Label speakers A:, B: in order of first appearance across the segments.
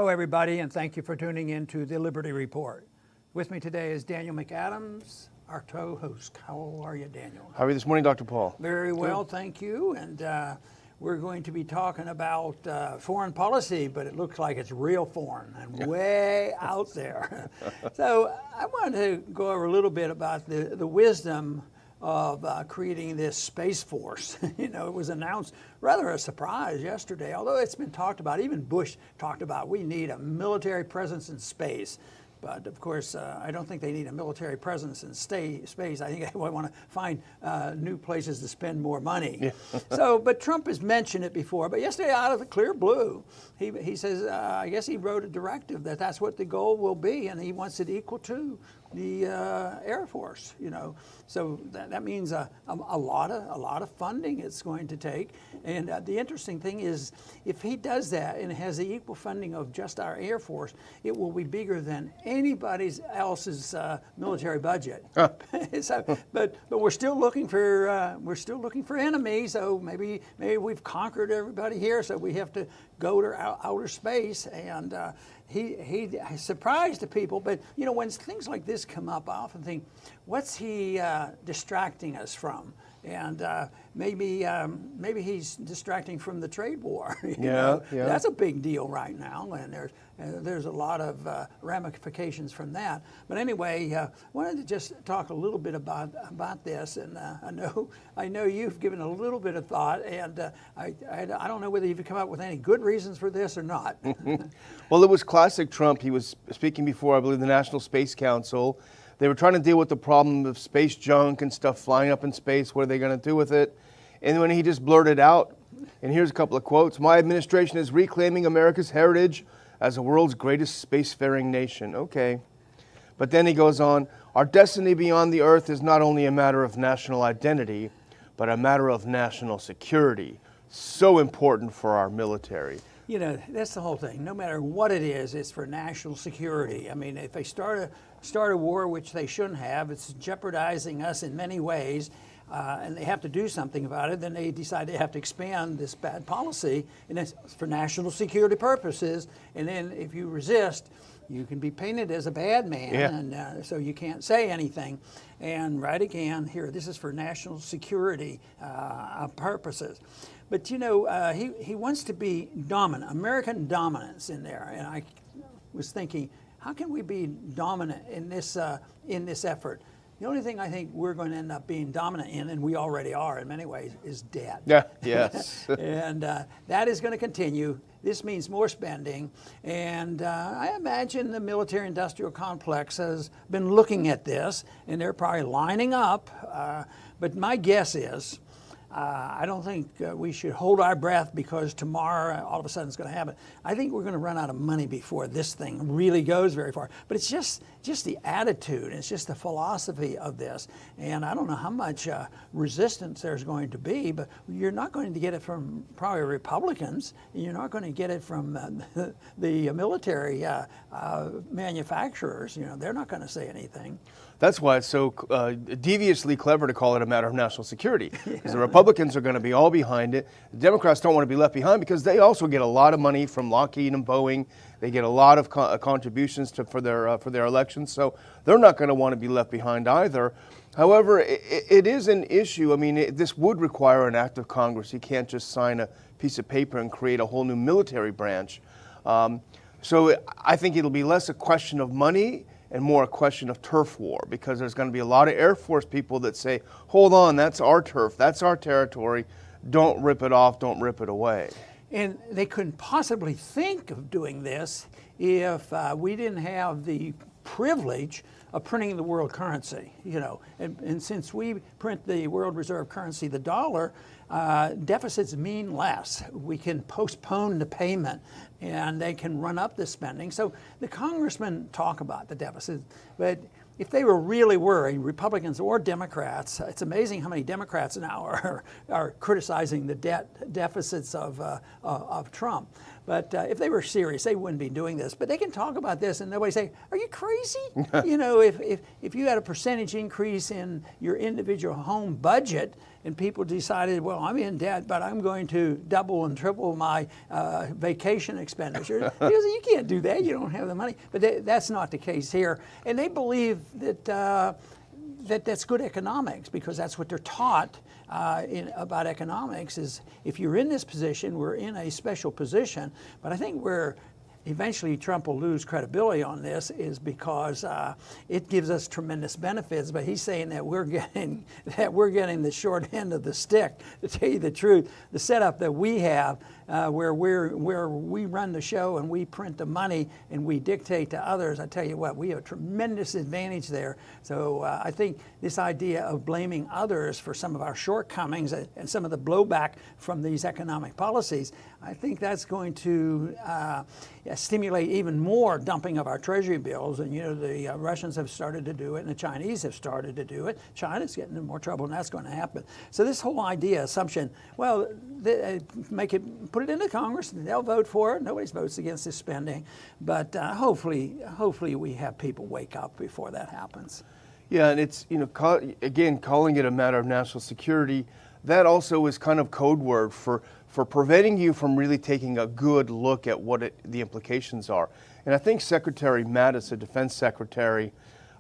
A: Hello, everybody, and thank you for tuning in to the Liberty Report. With me today is Daniel McAdams, our co-host. How are you, Daniel?
B: How are you this morning, Dr. Paul?
A: Very well, thank you. And we're going to be talking about foreign policy, but it looks like it's real foreign and way out there. So I wanted to go over a little bit about the wisdom of creating this Space Force. It was announced rather a surprise yesterday, although it's been talked about. Even Bush talked about we need a military presence in space. But of course, I don't think they need a military presence in space. I think they want to find new places to spend more money. Yeah. But Trump has mentioned it before. But yesterday, out of the clear blue, he says, I guess he wrote a directive that that's what the goal will be, and he wants it equal to the Air Force. So that means a lot of funding it's going to take. And the interesting thing is, if he does that and has the equal funding of just our Air Force, it will be bigger than anybody else's military budget. But we're still looking for enemies. So maybe we've conquered everybody here. So we have to go to outer space. And he surprised the people. But when things like this come up, I often think, what's he distracting us from? And maybe he's distracting from the trade war. Yeah. That's a big deal right now, and there's a lot of ramifications from that. But anyway, I wanted to just talk a little bit about this, and I know you've given a little bit of thought, and I don't know whether you've come up with any good reasons for this or not.
B: Well, it was classic Trump. He was speaking before, I believe, the National Space Council. They were trying to deal with the problem of space junk and stuff flying up in space. What are they going to do with it? And when he just blurted out, and here's a couple of quotes, "My administration is reclaiming America's heritage as the world's greatest spacefaring nation." Okay. But then he goes on, "Our destiny beyond the Earth is not only a matter of national identity, but a matter of national security. So important for our military."
A: That's the whole thing. No matter what it is, it's for national security. I mean, if they start a war, which they shouldn't have, it's jeopardizing us in many ways, and they have to do something about it, then they decide they have to expand this bad policy, and it's for national security purposes. And then if you resist, you can be painted as a bad man, and so you can't say anything. And right again, here, this is for national security purposes. But he wants to be dominant, American dominance in there. And I was thinking, how can we be dominant in this effort? The only thing I think we're going to end up being dominant in, and we already are in many ways, is debt.
B: Yeah. Yes.
A: And that is going to continue. This means more spending. And I imagine the military-industrial complex has been looking at this, and they're probably lining up. But my guess is, I don't think we should hold our breath because tomorrow all of a sudden it's going to happen. I think we're going to run out of money before this thing really goes very far. But it's just the attitude. It's just the philosophy of this. And I don't know how much resistance there's going to be, but you're not going to get it from probably Republicans. You're not going to get it from the military manufacturers. They're not going to say anything.
B: That's why it's so deviously clever to call it a matter of national security. Because the Republicans are going to be all behind it. The Democrats don't want to be left behind because they also get a lot of money from Lockheed and Boeing. They get a lot of contributions for their elections, so they're not going to want to be left behind either. However, it is an issue. I mean, this would require an act of Congress. You can't just sign a piece of paper and create a whole new military branch. So I think it'll be less a question of money and more a question of turf war, because there's going to be a lot of Air Force people that say, hold on, that's our turf, that's our territory, don't rip it off, don't rip it away.
A: And they couldn't possibly think of doing this if we didn't have the privilege of printing the world currency, and since we print the world reserve currency, the dollar, deficits mean less. We can postpone the payment, and they can run up the spending. So the congressmen talk about the deficit, but if they were really worried, Republicans or Democrats, it's amazing how many Democrats now are criticizing the deficits of Trump. But if they were serious, they wouldn't be doing this. But they can talk about this and nobody say, are you crazy? If you had a percentage increase in your individual home budget, and people decided, well, I'm in debt, but I'm going to double and triple my vacation expenditures. Because you can't do that. You don't have the money. But that's not the case here. And they believe that that's good economics, because that's what they're taught about economics. Is if you're in this position, we're in a special position. But I think where eventually Trump will lose credibility on this is because it gives us tremendous benefits. But he's saying that we're getting the short end of the stick. To tell you the truth, the setup that we have, where we run the show and we print the money and we dictate to others, I tell you what, we have a tremendous advantage there. So I think this idea of blaming others for some of our shortcomings and some of the blowback from these economic policies, I think that's going to stimulate even more dumping of our treasury bills. And the Russians have started to do it, and the Chinese have started to do it. China's getting in more trouble, and that's going to happen. So this whole assumption, well, put it into Congress, and they'll vote for it. Nobody votes against this spending, but hopefully we have people wake up before that happens.
B: Yeah, and it's again, calling it a matter of national security, that also is kind of code word for preventing you from really taking a good look at what the implications are. And I think Secretary Mattis, the Defense Secretary,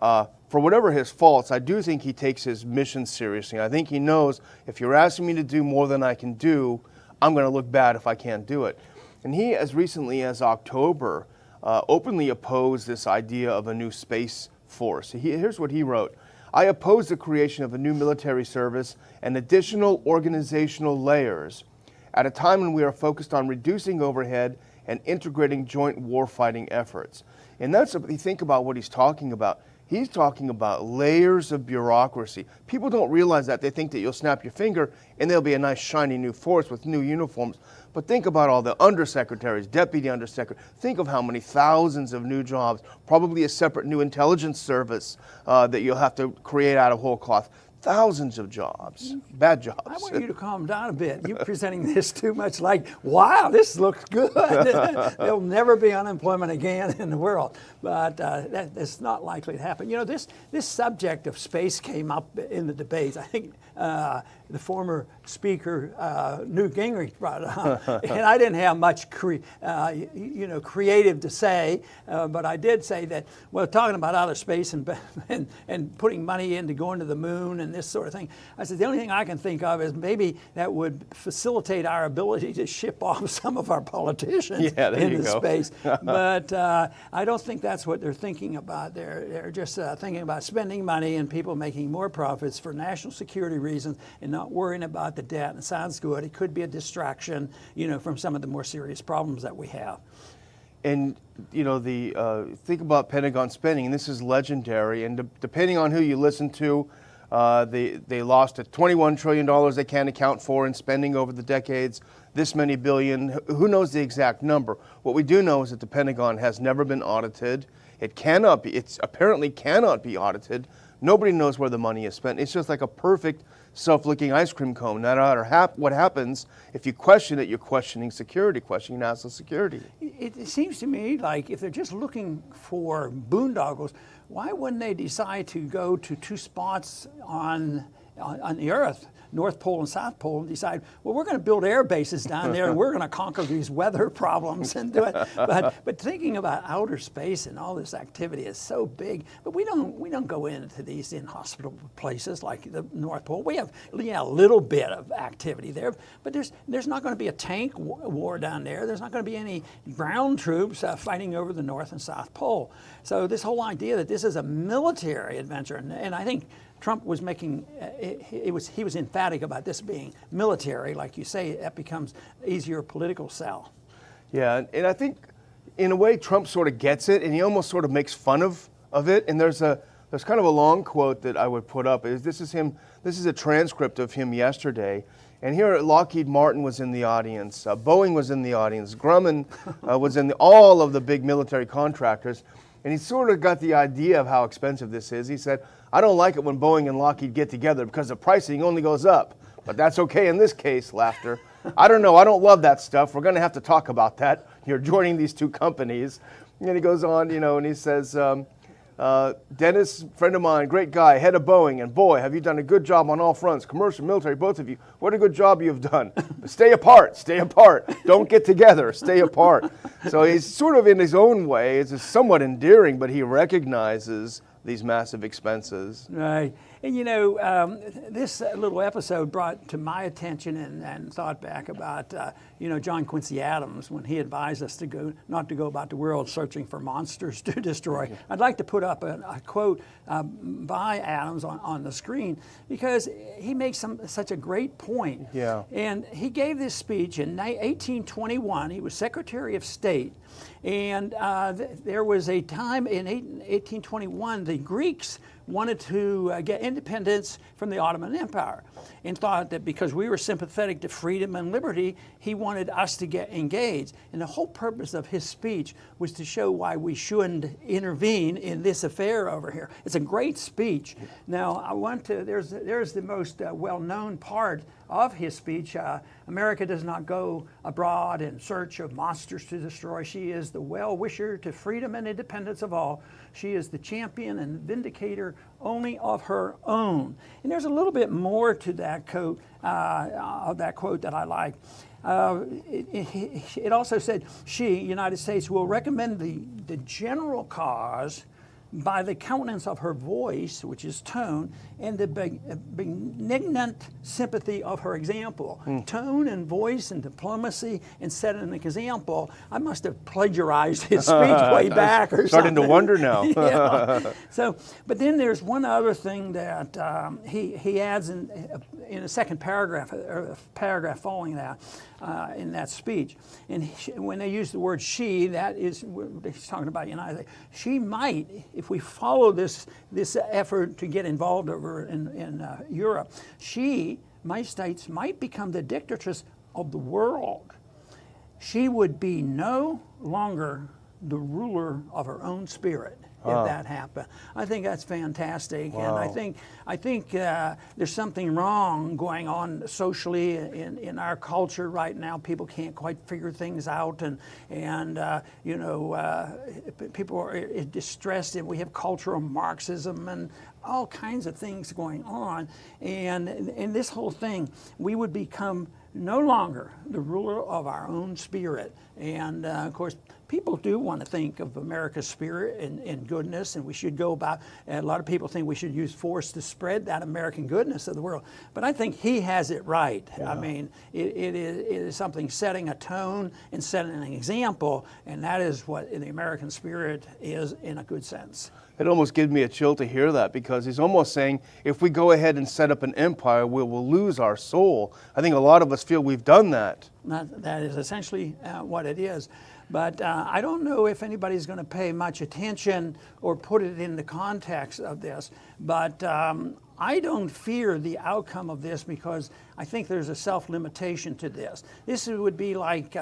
B: for whatever his faults, I do think he takes his mission seriously. I think he knows if you're asking me to do more than I can do, I'm going to look bad if I can't do it. And he, as recently as October, openly opposed this idea of a new space force. Here's what he wrote. I oppose the creation of a new military service and additional organizational layers at a time when we are focused on reducing overhead and integrating joint warfighting efforts. And that's, if you think about what he's talking about, he's talking about layers of bureaucracy. People don't realize that. They think that you'll snap your finger and there'll be a nice shiny new force with new uniforms. But think about all the undersecretaries, deputy undersecretaries. Think of how many thousands of new jobs, probably a separate new intelligence service that you'll have to create out of whole cloth. Thousands of jobs, bad jobs.
A: I want you to calm down a bit. You're presenting this too much like, wow, this looks good. There'll never be unemployment again in the world. But that's not likely to happen. This subject of space came up in the debates. I think the former speaker, Newt Gingrich, brought it up. And I didn't have much creative to say, but I did say that, well, talking about outer space and putting money into going to the moon and this sort of thing, I said, the only thing I can think of is maybe that would facilitate our ability to ship off some of our politicians into space. But I don't think that's what they're thinking about. They're just thinking about spending money and people making more profits for national security reasons and not worrying about the debt. And it sounds good. It could be a distraction, from some of the more serious problems that we have.
B: And think about Pentagon spending, and this is legendary. And depending on who you listen to, they lost at $21 trillion they can't account for in spending over the decades, this many billion. Who knows the exact number? What we do know is that the Pentagon has never been audited. It apparently cannot be audited. Nobody knows where the money is spent. It's just like a perfect self-licking ice cream cone. No matter what happens, if you question it, you're questioning security, questioning national security.
A: It seems to me like if they're just looking for boondoggles, why wouldn't they decide to go to two spots on the Earth, North Pole and South Pole, and decide, well, we're going to build air bases down there and we're going to conquer these weather problems and do it. But thinking about outer space and all this activity is so big. But we don't go into these inhospitable places like the North Pole. We have a little bit of activity there, but there's not going to be a tank war down there. There's not going to be any ground troops fighting over the North and South Pole. So this whole idea that this is a military adventure, and I think Trump was making, he was emphatic about this being military. Like you say, that becomes easier political sell. Yeah, and I think in a way Trump sort of gets it, and he almost sort of makes fun of it. And there's kind of a long quote that I would put up. This is a transcript of him yesterday. And here Lockheed Martin was in the audience, Boeing was in the audience, Grumman was in all of the big military contractors. And he sort of got the idea of how expensive this is. He said, I don't like it when Boeing and Lockheed get together because the pricing only goes up. But that's okay in this case, laughter. I don't know. I don't love that stuff. We're going to have to talk about that. You're joining these two companies. And he goes on, and he says,
B: Dennis, friend of mine, great guy, head of Boeing, and boy, have you done a good job on all fronts, commercial, military, both of you. What a good job you've done. Stay apart, stay apart. Don't get together, stay apart. So he's sort of in his own way, it's somewhat endearing, but he recognizes these massive expenses.
A: Right. And you know, this little episode brought to my attention and thought back about, you know, John Quincy Adams when he advised us not to go about the world searching for monsters to destroy. I'd like to put up a quote by Adams on the screen because he makes such a great point.
B: Yeah.
A: And he gave this speech in 1821. He was Secretary of State. And there was a time in 1821 the Greeks wanted to get independence from the Ottoman Empire and thought that because we were sympathetic to freedom and liberty, he wanted us to get engaged. And the whole purpose of his speech was to show why we shouldn't intervene in this affair over here. It's a great speech. Now, I want to, there's the most well-known part of his speech. America does not go abroad in search of monsters to destroy. She is the well-wisher to freedom and independence of all. She is the champion and vindicator only of her own. And there's a little bit more to that quote, that I like. It also said, she, United States, will recommend the general cause by the countenance of her voice, which is tone, and the benignant sympathy of her example. Tone and voice and diplomacy and setting an example. I must have plagiarized his speech way back or
B: Starting
A: something.
B: to wonder now.
A: Yeah. So, but then there's one other thing that he adds in a second paragraph, or a paragraph following that, in that speech. And when they use the word she, that is, he's talking about United States. She might, if we follow this effort to get involved over in Europe, United States might become the dictatress of the world. She would be no longer the ruler of her own spirit if that happened. I think that's fantastic.
B: Wow.
A: And I think there's something wrong going on socially in our culture right now. People can't quite figure things out, and you know, people are distressed, and we have cultural Marxism and all kinds of things going on. And in this whole thing, we would become no longer the ruler of our own spirit. And of course, people do want to think of America's spirit and goodness, and we should go about, and a lot of people think we should use force to spread that American goodness of the world. But I think he has it right. Yeah. I mean, it is something setting a tone and setting an example, and that is what the American spirit is in a good sense.
B: It almost gives me a chill to hear that, because he's almost saying if we go ahead and set up an empire, we'll lose our soul. I think a lot of us feel we've done that.
A: That is essentially what it is. But I don't know if anybody's going to pay much attention or put it in the context of this. But I don't fear the outcome of this, because I think there's a self-limitation to this. This would be like,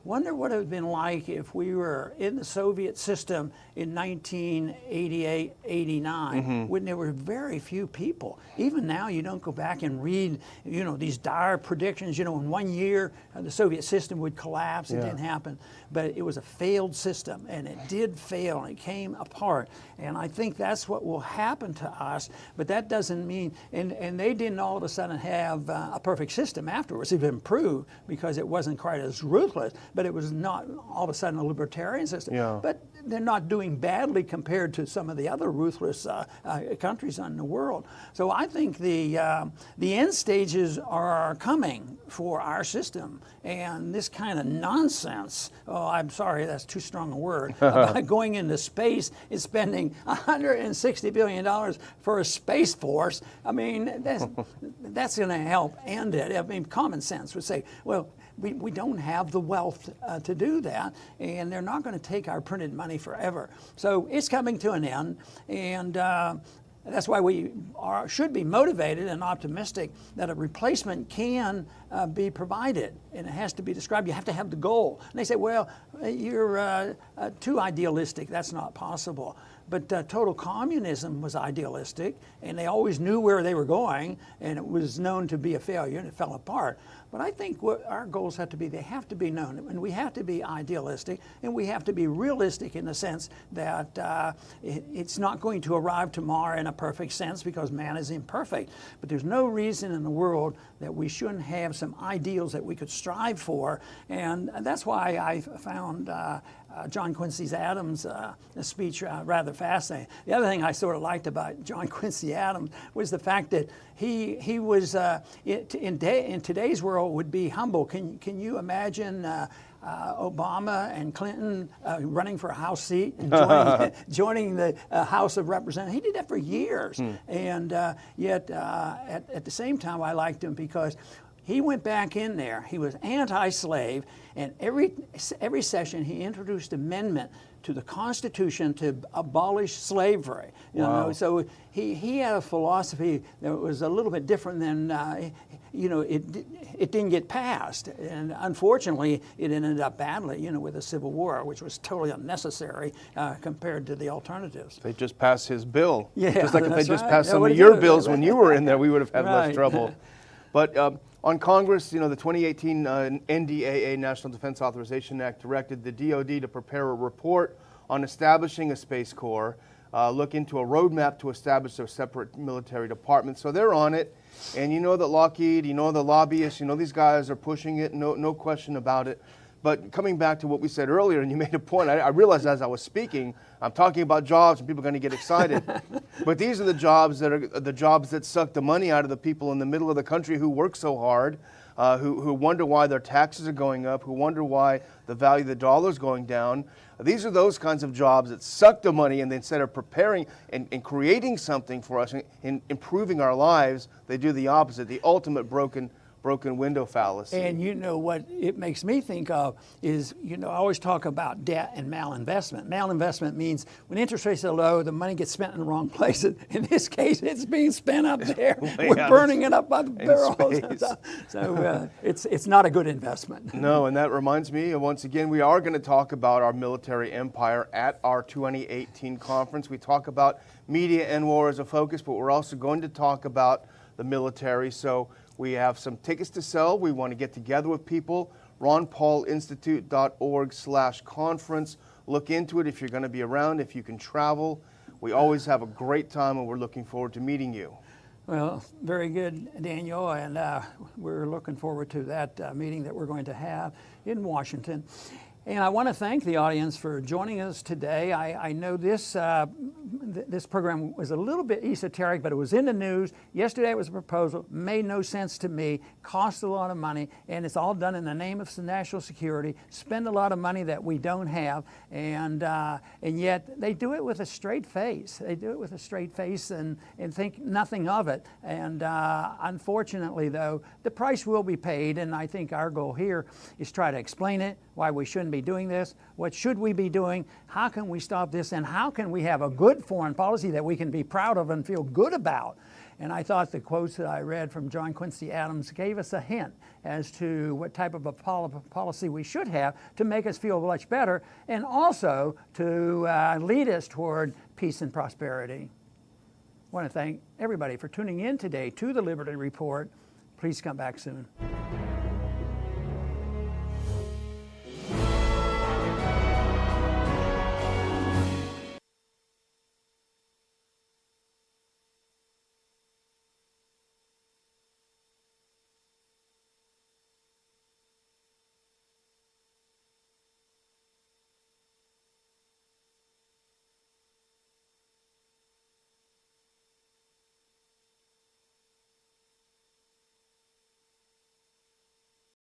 A: wonder what it would have been like if we were in the Soviet system in 1988, 89, when there were very few people. Even now, you don't go back and read, you know, these dire predictions. You know, in 1 year, the Soviet system would collapse. It didn't happen. But it was a failed system, and it did fail, and it came apart. And I think that's what will happen to us. But that doesn't mean, and they didn't all of a sudden have a perfect system afterwards. It improved because it wasn't quite as ruthless, but it was not all of a sudden a libertarian system.
B: Yeah.
A: But they're not doing badly compared to some of the other ruthless countries in the world. So I think the end stages are coming for our system, and this kind of nonsense, oh, I'm sorry, that's too strong a word, about going into space and spending $160 billion for a space force. I mean, that's going to help end it. I mean, common sense would say, well, we don't have the wealth to do that, and they're not going to take our printed money forever. So it's coming to an end, and that's why we should be motivated and optimistic that a replacement can be provided, and it has to be described. You have to have the goal. And they say, well, you're too idealistic. That's not possible. but total communism was idealistic, and they always knew where they were going, and it was known to be a failure, and it fell apart. But I think what our goals have to be, they have to be known, and we have to be idealistic, and we have to be realistic in the sense that it's not going to arrive tomorrow in a perfect sense, because man is imperfect. But there's no reason in the world that we shouldn't have some ideals that we could strive for, and that's why I found John Quincy Adams' speech rather fascinating. The other thing I sort of liked about John Quincy Adams was the fact that he was in today's world would be humble. Can you imagine Obama and Clinton running for a House seat and joining the House of Representatives? He did that for years, and yet at the same time I liked him because he went back in there. He was anti-slave, and every session he introduced amendment to the Constitution to abolish slavery. You know, so he had a philosophy that was a little bit different than it didn't get passed, and unfortunately it ended up badly, with the Civil War, which was totally unnecessary compared to the alternatives.
B: They just passed his bill.
A: Yeah,
B: just like if they just
A: right.
B: passed some of your bills when you were in there, we would have had less trouble. But on Congress, the 2018 NDAA, National Defense Authorization Act, directed the DoD to prepare a report on establishing a Space Corps, look into a roadmap to establish a separate military department. So they're on it. And you know that Lockheed, the lobbyists, these guys are pushing it, no question about it. But coming back to what we said earlier, and you made a point, I realized as I was speaking, I'm talking about jobs and people are going to get excited. But these are the jobs that suck the money out of the people in the middle of the country who work so hard, who wonder why their taxes are going up, who wonder why the value of the dollar is going down. These are those kinds of jobs that suck the money, and instead of preparing and creating something for us and improving our lives, they do the opposite, the ultimate broken window fallacy.
A: And what it makes me think of is, I always talk about debt and malinvestment. Malinvestment means when interest rates are low, the money gets spent in the wrong places. In this case, it's being spent up there. We're burning it up by the barrels. So it's not a good investment.
B: No, and that reminds me, once again, we are going to talk about our military empire at our 2018 conference. We talk about media and war as a focus, but we're also going to talk about the military. So we have some tickets to sell. We want to get together with people. ronpaulinstitute.org/conference. Look into it if you're going to be around, if you can travel. We always have a great time, and we're looking forward to meeting you.
A: Well, very good, Daniel, and we're looking forward to that meeting that we're going to have in Washington. And I want to thank the audience for joining us today. I know this program was a little bit esoteric, but it was in the news. Yesterday it was a proposal, made no sense to me, cost a lot of money, and it's all done in the name of national security, spend a lot of money that we don't have, and yet they do it with a straight face. They do it with a straight face and think nothing of it. And unfortunately, though, the price will be paid, and I think our goal here is try to explain it, why we shouldn't be doing this, what should we be doing, how can we stop this, and how can we have a good foreign policy that we can be proud of and feel good about. And I thought the quotes that I read from John Quincy Adams gave us a hint as to what type of a policy we should have to make us feel much better, and also to lead us toward peace and prosperity. I want to thank everybody for tuning in today to the Liberty Report. Please come back soon.